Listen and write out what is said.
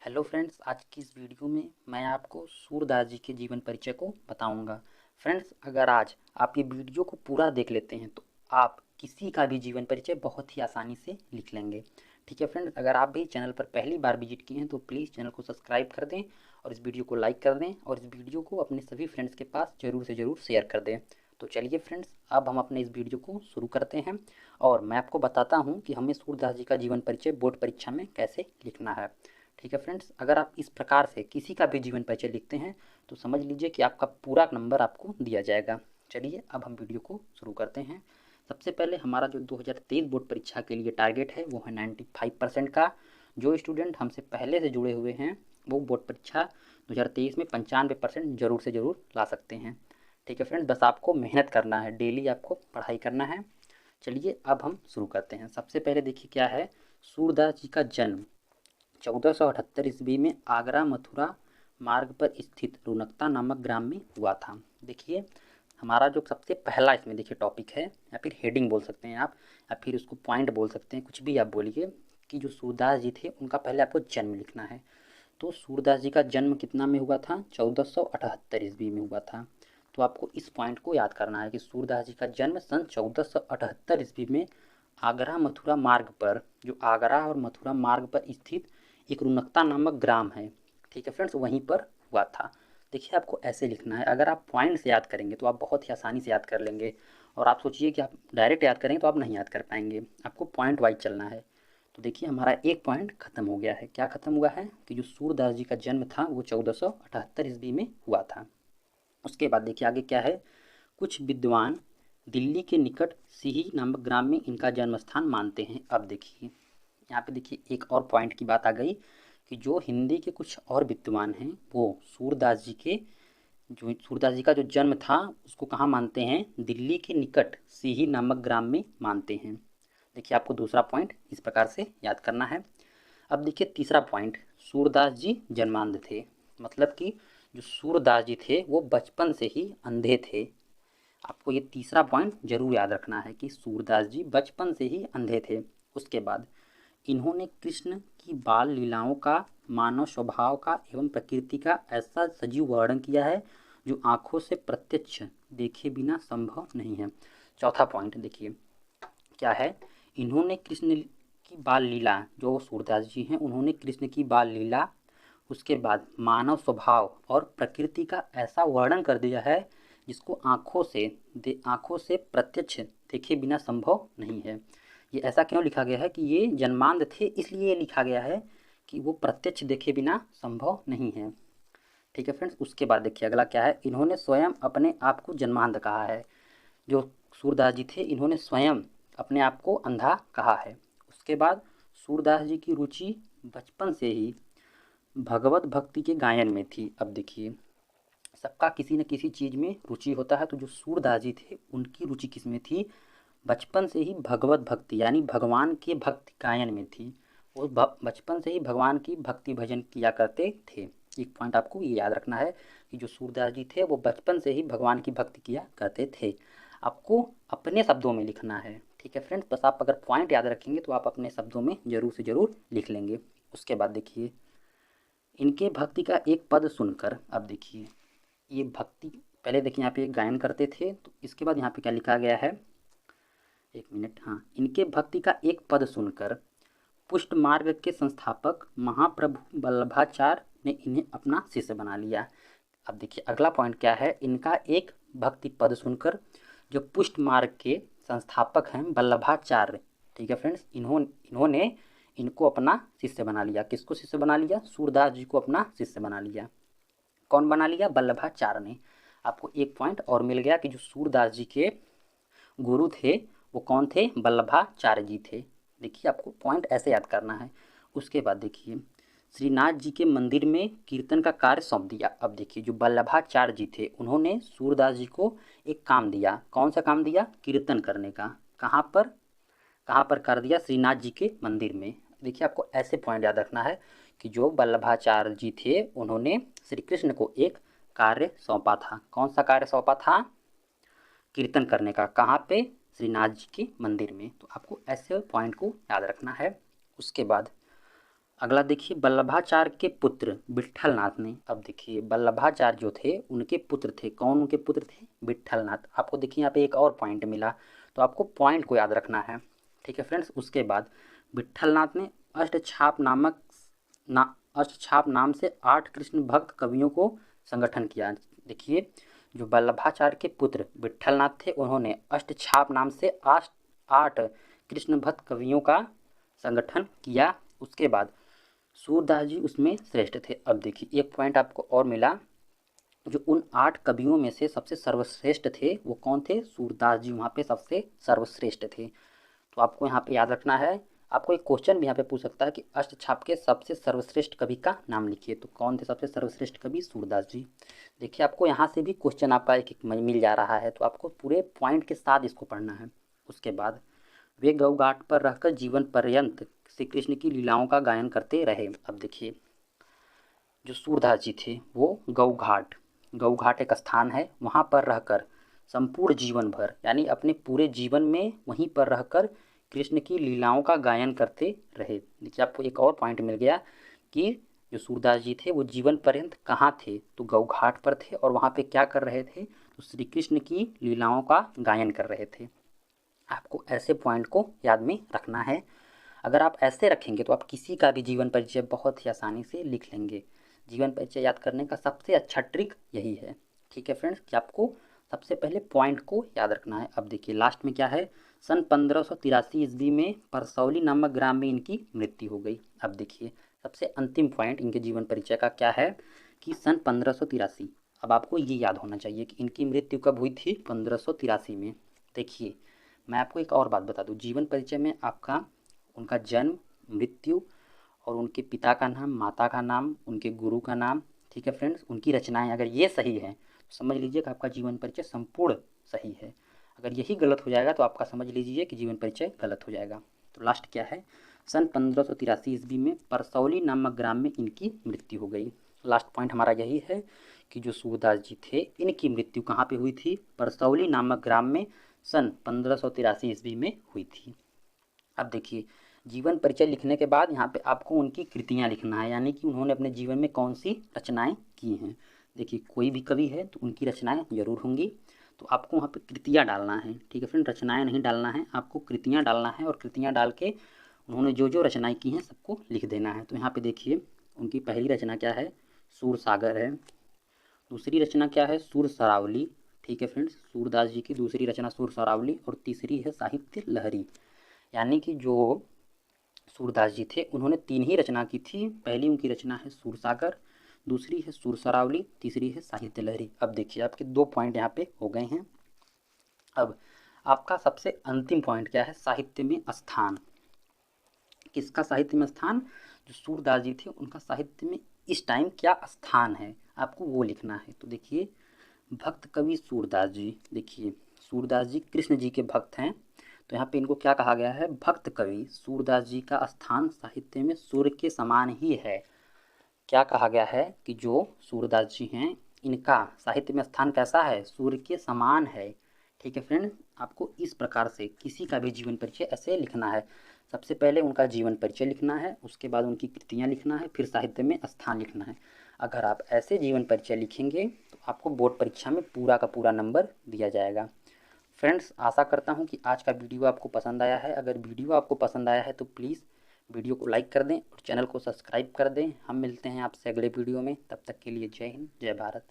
Hello friends, आज की इस वीडियो में मैं आपको सूरदास जी के जीवन परिचय को बताऊंगा। फ्रेंड्स, अगर आज आप ये वीडियो को पूरा देख लेते हैं तो आप किसी का भी जीवन परिचय बहुत ही आसानी से लिख लेंगे। ठीक है फ्रेंड्स, अगर आप भी चैनल पर पहली बार विजिट किए हैं तो प्लीज़ चैनल को सब्सक्राइब कर दें और इस वीडियो को लाइक कर दें और इस वीडियो को अपने सभी फ्रेंड्स के पास ज़रूर से ज़रूर शेयर कर दें। तो चलिए फ्रेंड्स, अब हम अपने इस वीडियो को शुरू करते हैं और मैं आपको बताता हूँ कि हमें सूरदास जी का जीवन परिचय बोर्ड परीक्षा में कैसे लिखना है। ठीक है फ्रेंड्स, अगर आप इस प्रकार से किसी का भी जीवन परिचय लिखते हैं तो समझ लीजिए कि आपका पूरा नंबर आपको दिया जाएगा। चलिए अब हम वीडियो को शुरू करते हैं। सबसे पहले हमारा जो 2023 बोर्ड परीक्षा के लिए टारगेट है वो है 95% का। जो स्टूडेंट हमसे पहले से जुड़े हुए हैं वो बोर्ड परीक्षा 2023 में 95% ज़रूर से ज़रूर ला सकते हैं। ठीक है फ्रेंड्स, बस आपको मेहनत करना है, डेली आपको पढ़ाई करना है। चलिए अब हम शुरू करते हैं। सबसे पहले देखिए क्या है, सूरदास जी का जन्म 1478 ईस्वी में आगरा मथुरा मार्ग पर स्थित रुनकता नामक ग्राम में हुआ था। देखिए हमारा जो सबसे पहला इसमें देखिए टॉपिक है या फिर हेडिंग बोल सकते हैं आप या फिर उसको पॉइंट बोल सकते हैं, कुछ भी आप बोलिए कि जो सूरदास जी थे उनका पहले आपको जन्म लिखना है। तो सूरदास जी का जन्म कितना में हुआ था? 1478 ईस्वी में हुआ था। तो आपको इस पॉइंट को याद करना है कि सूरदास जी का जन्म सन 1478 ईस्वी में आगरा मथुरा मार्ग पर, जो आगरा और मथुरा मार्ग पर स्थित एक रुनकता नामक ग्राम है, ठीक है फ्रेंड्स, वहीं पर हुआ था। देखिए आपको ऐसे लिखना है, अगर आप पॉइंट से याद करेंगे तो आप बहुत ही आसानी से याद कर लेंगे और आप सोचिए कि आप डायरेक्ट याद करेंगे तो आप नहीं याद कर पाएंगे, आपको पॉइंट वाइज चलना है। तो देखिए हमारा एक पॉइंट खत्म हो गया है। क्या खत्म हुआ है कि जो सूरदास जी का जन्म था वो 1478 ईस्वी में हुआ था। उसके बाद देखिए आगे क्या है, कुछ विद्वान दिल्ली के निकट सिही नामक ग्राम में इनका जन्म स्थान मानते हैं। अब देखिए यहाँ पे देखिए एक और पॉइंट की बात आ गई कि जो हिंदी के कुछ और विद्वान हैं वो सूरदास जी का जो जन्म था उसको कहाँ मानते हैं? दिल्ली के निकट सिही नामक ग्राम में मानते हैं। देखिए आपको दूसरा पॉइंट इस प्रकार से याद करना है। अब देखिए तीसरा पॉइंट, सूरदास जी जन्मांध थे, मतलब कि जो सूरदास जी थे वो बचपन से ही अंधे थे। आपको ये तीसरा पॉइंट जरूर याद रखना है कि सूरदास जी बचपन से ही अंधे थे। उसके बाद इन्होंने कृष्ण की बाल लीलाओं का, मानव स्वभाव का एवं प्रकृति का ऐसा सजीव वर्णन किया है जो आंखों से प्रत्यक्ष देखे बिना संभव नहीं है। चौथा पॉइंट देखिए क्या है, इन्होंने कृष्ण की बाल लीला, जो सूरदास जी हैं उन्होंने कृष्ण की बाल लीला, उसके बाद मानव स्वभाव और प्रकृति का ऐसा वर्णन कर दिया है जिसको आंखों से प्रत्यक्ष देखे बिना संभव नहीं है। ये ऐसा क्यों लिखा गया है कि ये जन्मांध थे, इसलिए ये लिखा गया है कि वो प्रत्यक्ष देखे बिना संभव नहीं है। ठीक है फ्रेंड्स, उसके बाद देखिए अगला क्या है, इन्होंने स्वयं अपने आप को जन्मांध कहा है। जो सूरदास जी थे इन्होंने स्वयं अपने आप को अंधा कहा है। उसके बाद सूरदास जी की रुचि बचपन से ही भगवत भक्ति के गायन में थी। अब देखिए सबका किसी न किसी चीज़ में रुचि होता है, तो जो सूरदास जी थे उनकी रुचि किस में थी? बचपन से ही भगवत भक्ति यानी भगवान के भक्ति गायन में थी। वो बचपन से ही भगवान की भक्ति भजन किया करते थे। एक पॉइंट आपको ये याद रखना है कि जो सूरदास जी थे वो बचपन से ही भगवान की भक्ति किया करते थे। आपको अपने शब्दों में लिखना है। ठीक है फ्रेंड्स, बस आप अगर पॉइंट याद रखेंगे तो आप अपने शब्दों में ज़रूर से ज़रूर लिख लेंगे। उसके बाद देखिए इनके भक्ति का एक पद सुनकर, अब देखिए ये भक्ति, पहले देखिए यहाँ पे गायन करते थे तो इसके बाद यहाँ पे क्या लिखा गया है, एक मिनट, हाँ, इनके भक्ति का एक पद सुनकर पुष्ट मार्ग के संस्थापक महाप्रभु वल्लभाचार्य ने इन्हें अपना शिष्य बना लिया। अब देखिए अगला पॉइंट क्या है, इनका एक भक्ति पद सुनकर जो पुष्ट मार्ग के संस्थापक हैं वल्लभाचार्य, ठीक है फ्रेंड्स, इन्होंने इनको अपना शिष्य बना लिया। किसको शिष्य बना लिया? सूरदास जी को अपना शिष्य बना लिया। कौन बना लिया? वल्लभाचार्य ने। आपको एक पॉइंट और मिल गया कि जो सूरदास जी के गुरु थे वो कौन थे? वल्लभाचार्य जी थे। देखिए आपको पॉइंट ऐसे याद करना है। उसके बाद देखिए श्रीनाथ जी के मंदिर में कीर्तन का कार्य सौंप दिया। अब देखिए जो वल्लभाचार्य जी थे उन्होंने सूरदास जी को एक काम दिया। कौन सा काम दिया? कीर्तन करने का। कहाँ पर कर दिया? श्रीनाथ जी के मंदिर में। देखिए आपको ऐसे पॉइंट याद रखना है कि जो वल्लभाचार्य जी थे उन्होंने श्री कृष्ण को एक कार्य सौंपा था। कौन सा कार्य सौंपा था? कीर्तन करने का। कहाँ पे? श्रीनाथ जी के मंदिर में। तो आपको ऐसे पॉइंट को याद रखना है। उसके बाद अगला देखिए, वल्लभाचार्य के पुत्र विट्ठलनाथ ने, अब देखिए वल्लभाचार्य जो थे उनके पुत्र थे, कौन उनके पुत्र थे? विट्ठलनाथ। आपको देखिए यहाँ पे एक और पॉइंट मिला, तो आपको पॉइंट को याद रखना है, ठीक है फ्रेंड्स। उसके बाद विट्ठलनाथ ने अष्टछाप नाम से 8 कृष्ण भक्त कवियों को संगठन किया। देखिए, जो वल्लभाचार्य के पुत्र विट्ठलनाथ थे उन्होंने अष्टछाप नाम से 8 कृष्ण भक्त कवियों का संगठन किया। उसके बाद सूरदास जी उसमें श्रेष्ठ थे। अब देखिए एक पॉइंट आपको और मिला, जो उन 8 कवियों में से सबसे सर्वश्रेष्ठ थे वो कौन थे? सूरदास जी वहाँ पे सबसे सर्वश्रेष्ठ थे। तो आपको यहाँ पे याद रखना है। आपको एक क्वेश्चन भी यहाँ पे पूछ सकता है कि अष्टछाप के सबसे सर्वश्रेष्ठ कवि का नाम लिखिए, तो कौन थे सबसे सर्वश्रेष्ठ कवि? सूरदास जी। देखिए आपको यहाँ से भी क्वेश्चन आपका एक मिल जा रहा है, तो आपको पूरे पॉइंट के साथ इसको पढ़ना है। उसके बाद वे गौ घाट पर रहकर जीवन पर्यंत श्री कृष्ण की लीलाओं का गायन करते रहे। अब देखिए, जो सूरदास जी थे वो गौ घाट एक स्थान है, वहाँ पर रहकर संपूर्ण जीवन भर, यानी अपने पूरे जीवन में वहीं पर रहकर कृष्ण की लीलाओं का गायन करते रहे। देखिए आपको एक और पॉइंट मिल गया कि जो सूरदास जी थे वो जीवन पर्यंत कहाँ थे? तो गौ घाट पर थे, और वहाँ पे क्या कर रहे थे? तो श्री कृष्ण की लीलाओं का गायन कर रहे थे। आपको ऐसे पॉइंट को याद में रखना है। अगर आप ऐसे रखेंगे तो आप किसी का भी जीवन परिचय बहुत ही आसानी से लिख लेंगे। जीवन परिचय याद करने का सबसे अच्छा ट्रिक यही है, ठीक है फ्रेंड्स, कि आपको सबसे पहले पॉइंट को याद रखना है। अब देखिए लास्ट में क्या है, सन 1583 ईस्वी में परसौली नामक ग्राम में इनकी मृत्यु हो गई। अब देखिए सबसे अंतिम पॉइंट इनके जीवन परिचय का क्या है कि सन 1583। अब आपको ये याद होना चाहिए कि इनकी मृत्यु कब हुई थी? 1583 में। देखिए मैं आपको एक और बात बता दूं, जीवन परिचय में आपका उनका जन्म, मृत्यु और उनके पिता का नाम, माता का नाम, उनके गुरु का नाम, ठीक है फ्रेंड्स, उनकी रचनाएं, अगर ये सही है तो समझ लीजिए कि आपका जीवन परिचय संपूर्ण सही है। अगर यही गलत हो जाएगा तो आपका समझ लीजिए कि जीवन परिचय गलत हो जाएगा। तो लास्ट क्या है, सन 1583 ईस्वी में परसौली नामक ग्राम में इनकी मृत्यु हो गई। लास्ट पॉइंट हमारा यही है कि जो सूरदास जी थे इनकी मृत्यु कहाँ पे हुई थी? परसौली नामक ग्राम में सन 1583 ईस्वी में हुई थी। अब देखिए जीवन परिचय लिखने के बाद यहाँ पे आपको उनकी कृतियाँ लिखना है, यानी कि उन्होंने अपने जीवन में कौन सी रचनाएं की हैं। देखिए कोई भी कवि है तो उनकी रचनाएं जरूर होंगी, तो आपको वहाँ पे कृतियाँ डालना है, ठीक है फ्रेंड, रचनाएं नहीं डालना है, आपको कृतियाँ डालना है। और कृतियाँ डाल के उन्होंने जो जो रचनाएं की हैं सबको लिख देना है। तो यहाँ पे देखिए उनकी पहली रचना क्या है? सूर सागर है। दूसरी रचना क्या है? सुर सरावली, ठीक है फ्रेंड्स, सूरदास जी की दूसरी रचना सुर सरावली। और तीसरी है साहित्य लहरी, यानी कि जो सूरदास जी थे उन्होंने 3 ही रचना की थी। पहली उनकी रचना है सूरसागर, दूसरी है सुर सरावली, तीसरी है साहित्य लहरी। अब देखिए आपके 2 पॉइंट यहाँ पे हो गए हैं। अब आपका सबसे अंतिम पॉइंट क्या है? साहित्य में स्थान। किसका साहित्य में स्थान? जो सूरदास जी थे उनका साहित्य में इस टाइम क्या स्थान है, आपको वो लिखना है। तो देखिए भक्त कवि सूरदास जी, देखिए सूरदास जी कृष्ण जी के भक्त हैं, तो यहाँ पे इनको क्या कहा गया है? भक्त कवि। सूरदास जी का स्थान साहित्य में सूर्य के समान ही है। क्या कहा गया है कि जो सूरदास जी हैं इनका साहित्य में स्थान कैसा है? सूर्य के समान है, ठीक है फ्रेंड। आपको इस प्रकार से किसी का भी जीवन परिचय ऐसे लिखना है। सबसे पहले उनका जीवन परिचय लिखना है, उसके बाद उनकी कृतियाँ लिखना है, फिर साहित्य में स्थान लिखना है। अगर आप ऐसे जीवन परिचय लिखेंगे तो आपको बोर्ड परीक्षा में पूरा का पूरा नंबर दिया जाएगा। फ्रेंड्स आशा करता हूँ कि आज का वीडियो आपको पसंद आया है। अगर वीडियो आपको पसंद आया है तो प्लीज़ वीडियो को लाइक कर दें और चैनल को सब्सक्राइब कर दें। हम मिलते हैं आपसे अगले वीडियो में, तब तक के लिए जय हिंद, जय भारत।